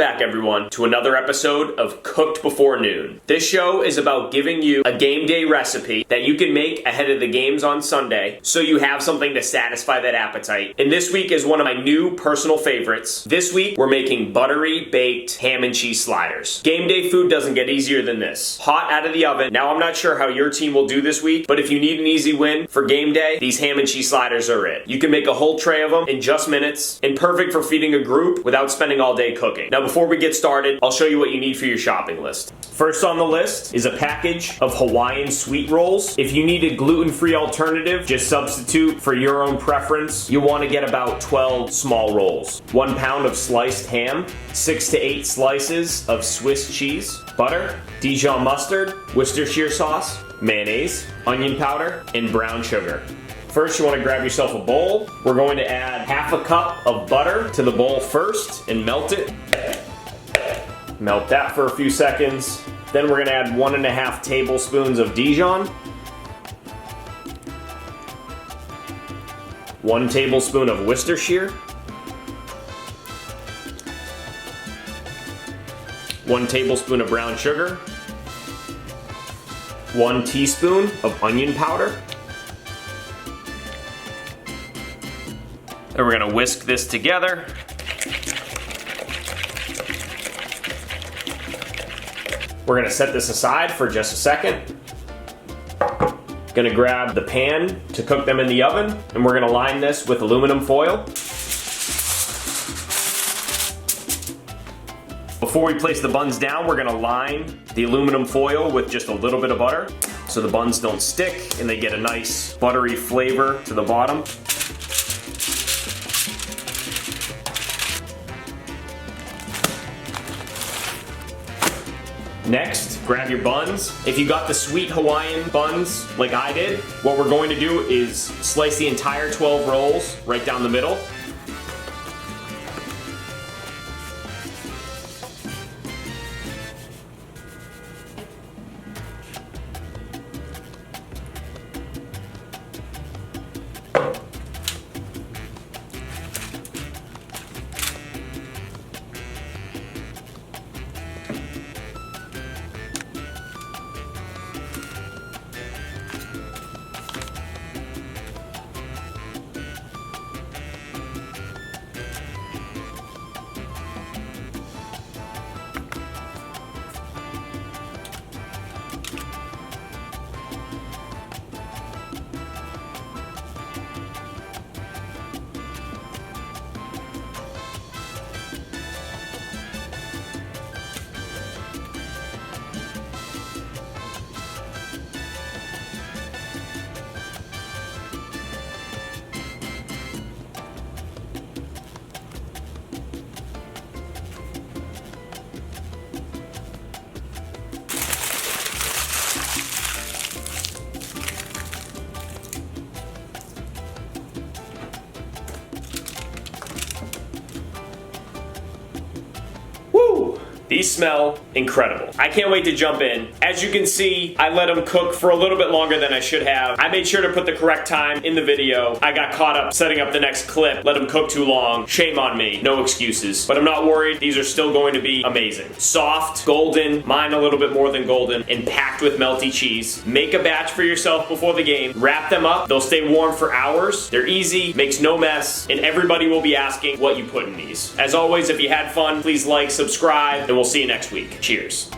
back, everyone, to another episode of Cooked Before Noon. This show is about giving you a game day recipe that you can make ahead of the games on Sunday so you have something to satisfy that appetite. And this week is one of my new personal favorites. This week, we're making buttery baked ham and cheese sliders. Game day food doesn't get easier than this. Hot out of the oven. Now, I'm not sure how your team will do this week, but if you need an easy win for game day, these ham and cheese sliders are it. You can make a whole tray of them in just minutes and perfect for feeding a group without spending all day cooking. Now, before we get started, I'll show you what you need for your shopping list. First on the list is a package of Hawaiian sweet rolls. If you need a gluten-free alternative, just substitute for your own preference. You'll want to get about 12 small rolls. 1 pound of sliced ham, 6 to 8 slices of Swiss cheese, butter, Dijon mustard, Worcestershire sauce, mayonnaise, onion powder, and brown sugar. First, you want to grab yourself a bowl. We're going to add half a cup of butter to the bowl first and melt it. Melt that for a few seconds. Then we're going to add 1.5 tablespoons of Dijon. 1 tablespoon of Worcestershire. 1 tablespoon of brown sugar. 1 teaspoon of onion powder. And we're gonna whisk this together. We're gonna set this aside for just a second. Gonna grab the pan to cook them in the oven, and we're gonna line this with aluminum foil. Before we place the buns down, we're gonna line the aluminum foil with just a little bit of butter so the buns don't stick and they get a nice buttery flavor to the bottom. Next, grab your buns. If you got the sweet Hawaiian buns like I did, what we're going to do is slice the entire 12 rolls right down the middle. These smell incredible. I can't wait to jump in. As you can see, I let them cook for a little bit longer than I should have. I made sure to put the correct time in the video. I got caught up setting up the next clip, let them cook too long. Shame on me, no excuses. But I'm not worried, these are still going to be amazing. Soft, golden, mine a little bit more than golden, and packed with melty cheese. Make a batch for yourself before the game. Wrap them up, they'll stay warm for hours. They're easy, makes no mess, and everybody will be asking what you put in these. As always, if you had fun, please like, subscribe, and we'll see you next week. Cheers.